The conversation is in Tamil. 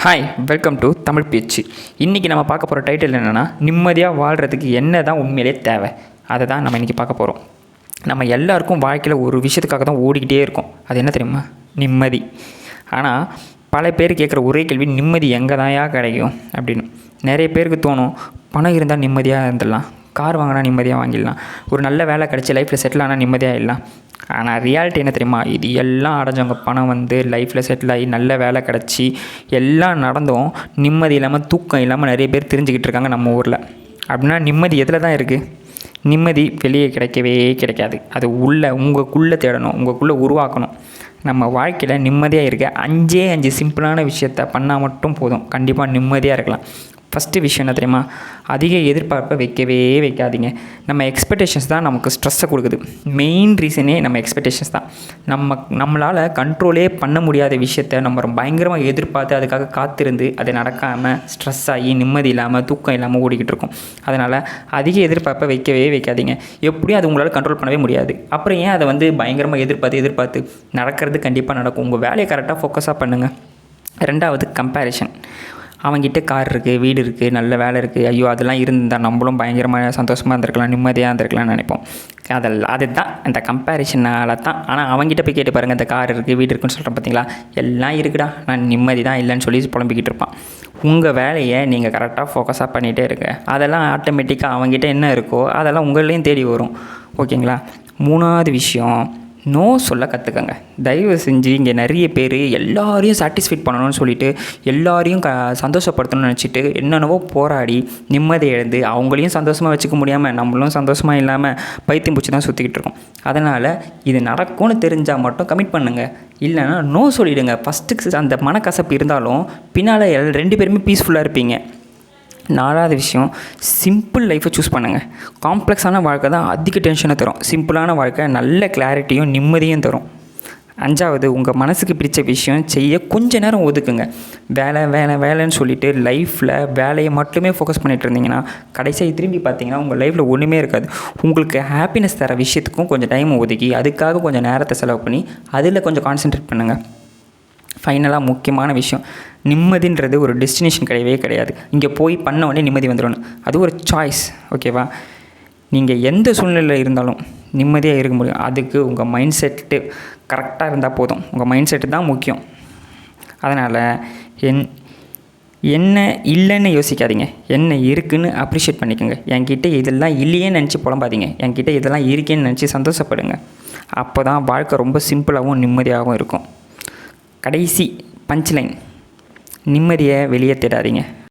ஹாய், வெல்கம் டு தமிழ் பேச்சு. இன்றைக்கி நம்ம பார்க்க போகிற டைட்டில் என்னென்னா, நிம்மதியாக வாழ்கிறதுக்கு என்ன தான் உண்மையிலே தேவை, அதை தான் நம்ம இன்றைக்கி பார்க்க போகிறோம். நம்ம எல்லாருக்கும் வாழ்க்கையில் ஒரு விஷயத்துக்காக தான் ஓடிக்கிட்டே இருக்கோம். அது என்ன தெரியுமா? நிம்மதி. ஆனால் பல பேர் கேட்குற ஒரே கேள்வி, நிம்மதி எங்கே தான்யா கிடைக்கும் அப்படின்னு. நிறைய பேருக்கு தோணும், பணம் இருந்தால் நிம்மதியாக இருந்துடலாம், கார் வாங்கினா நிம்மதியாக வாங்கிடலாம், ஒரு நல்ல வேலை கிடச்சி லைஃப்பில் செட்டில் ஆனால் நிம்மதியாக ஆகிடலாம். ஆனால் ரியாலிட்டி என்ன தெரியுமா? இது எல்லாம் அடைஞ்சவங்க பணம் லைஃப்பில் செட்டில் ஆகி நல்ல வேலை கிடச்சி எல்லாம் நடந்தும் நிம்மதி இல்லாமல் தூக்கம் இல்லாமல் நிறைய பேர் தெரிஞ்சுக்கிட்டு இருக்காங்க நம்ம ஊரில். அப்படின்னா நிம்மதி எதில் தான் இருக்குது? நிம்மதி வெளியே கிடைக்கவே கிடைக்காது. அது உங்களுக்குள்ளே தேடணும், உங்களுக்குள்ளே உருவாக்கணும். நம்ம வாழ்க்கையில் நிம்மதியாக இருக்க 5 சிம்பிளான விஷயத்த பண்ணால் மட்டும் போதும், கண்டிப்பாக நிம்மதியாக இருக்கலாம். ஃபஸ்ட்டு விஷயம் என்ன தெரியுமா? அதிக எதிர்பார்ப்பை வைக்கவே வைக்காதீங்க. நம்ம எக்ஸ்பெக்டேஷன்ஸ் தான் நமக்கு ஸ்ட்ரெஸ்ஸை கொடுக்குது. மெயின் ரீசனே நம்ம எக்ஸ்பெக்டேஷன்ஸ் தான். நம்மளால் கண்ட்ரோலே பண்ண முடியாத விஷயத்த நம்ம பயங்கரமாக எதிர்பார்த்து அதுக்காக காத்திருந்து அது நடக்காமல் ஸ்ட்ரெஸ் ஆகி நிம்மதி இல்லாமல் தூக்கம் இல்லாமல் ஓடிக்கிட்டு இருக்கோம். அதனால் அதிக எதிர்பார்ப்பை வைக்கவே வைக்காதீங்க. எப்படியும் அது உங்களால் கண்ட்ரோல் பண்ணவே முடியாது. அப்புறம் ஏன் அதை பயங்கரமாக எதிர்பார்த்து நடக்கிறது கண்டிப்பாக நடக்கும். உங்கள் வேலையை கரெக்டாக ஃபோக்கஸாக பண்ணுங்கள். 2வது, கம்பேரிஷன். அவங்ககிட்ட கார் இருக்குது, வீடு இருக்குது, நல்ல வேலை இருக்குது, ஐயோ அதெல்லாம் இருந்தால் நம்மளும் பயங்கரமாக சந்தோஷமாக இருந்திருக்கலாம், நிம்மதியாக இருந்திருக்கலாம்னு நினைப்போம். அதுதான் இந்த கம்பேரிஷனால் தான். ஆனால் அவங்ககிட்ட போய் கேட்டு பாருங்கள், இந்த கார் இருக்குது, வீடு இருக்குன்னு சொல்கிறேன் பார்த்தீங்களா, எல்லாம் இருக்குடா, நான் நிம்மதி தான் இல்லைன்னு சொல்லி புலம்பிக்கிட்டு இருப்பான். உங்கள் வேலையை நீங்கள் கரெக்டாக ஃபோக்கஸாக பண்ணிகிட்டே இருங்க. அதெல்லாம் ஆட்டோமேட்டிக்காக அவங்ககிட்ட என்ன இருக்கோ அதெல்லாம் உங்களையும் தேடி வரும். ஓகேங்களா? 3வது விஷயம், நோ சொல்ல கற்றுக்கங்க. தயவு செஞ்சு இங்கே நிறைய பேர் எல்லாரையும் சாட்டிஸ்ஃபைட் பண்ணணும்னு சொல்லிவிட்டு எல்லாரையும் சந்தோஷப்படுத்தணும்னு நினச்சிட்டு என்னென்னவோ போராடி நிம்மதி இழந்து அவங்களையும் சந்தோஷமாக வச்சுக்க முடியாமல் நம்மளும் சந்தோஷமாக இல்லாமல் பைத்தியம் பூச்சி தான் சுற்றிக்கிட்டு இருக்கோம். அதனால் இது நடக்கும்னு தெரிஞ்சால் மட்டும் கமிட் பண்ணுங்கள், இல்லைன்னா நோ சொல்லிவிடுங்க. ஃபஸ்ட்டுக்கு அந்த மனக்கசப்பு இருந்தாலும் பின்னால் 2 பேருமே பீஸ்ஃபுல்லாக இருப்பீங்க. 4வது விஷயம், சிம்பிள் லைஃப்பை சூஸ் பண்ணுங்கள். காம்ப்ளெக்ஸான வாழ்க்கை தான் அதிக டென்ஷனை தரும். சிம்பிளான வாழ்க்கை நல்ல கிளாரிட்டியும் நிம்மதியும் தரும். 5வது, உங்கள் மனசுக்கு பிடிச்ச விஷயம் செய்ய கொஞ்ச நேரம் ஒதுக்குங்க. வேலைன்னு சொல்லிவிட்டு லைஃப்பில் வேலையை மட்டுமே ஃபோக்கஸ் பண்ணிகிட்டு இருந்தீங்கன்னா கடைசியாக திரும்பி பார்த்தீங்கன்னா உங்கள் லைஃப்பில் ஒன்றுமே இருக்காது. உங்களுக்கு ஹாப்பினஸ் தர விஷயத்துக்கும் கொஞ்சம் டைம் ஒதுக்கி அதுக்காக கொஞ்சம் நேரத்தை செலவு பண்ணி அதில் கொஞ்சம் கான்சென்ட்ரேட் பண்ணுங்கள். ஃபைனலாக முக்கியமான விஷயம், நிம்மதின்றது ஒரு டெஸ்டினேஷன் கிடையவே கிடையாது. இங்கே போய் பண்ண உடனே நிம்மதி வந்துடணும். அது ஒரு சாய்ஸ். ஓகேவா? நீங்கள் எந்த சூழ்நிலையில் இருந்தாலும் நிம்மதியாக இருக்க முடியும். அதுக்கு உங்கள் மைண்ட் செட்டு கரெக்டாக இருந்தால் போதும். உங்கள் மைண்ட் செட்டு தான் முக்கியம். அதனால் என்ன இல்லைன்னு யோசிக்காதீங்க, என்ன இருக்குதுன்னு அப்ரிஷியேட் பண்ணிக்கோங்க. என்கிட்ட இதெல்லாம் இல்லையேன்னு நினச்சி புலம்பாதீங்க, என்கிட்ட இதெல்லாம் இருக்கேன்னு நினச்சி சந்தோஷப்படுங்க. அப்போ தான் வாழ்க்கை ரொம்ப சிம்பிளாகவும் நிம்மதியாகவும் இருக்கும். கடைசி பஞ்ச் லைன், நிம்மதியை வெளியே தேடாதீங்க.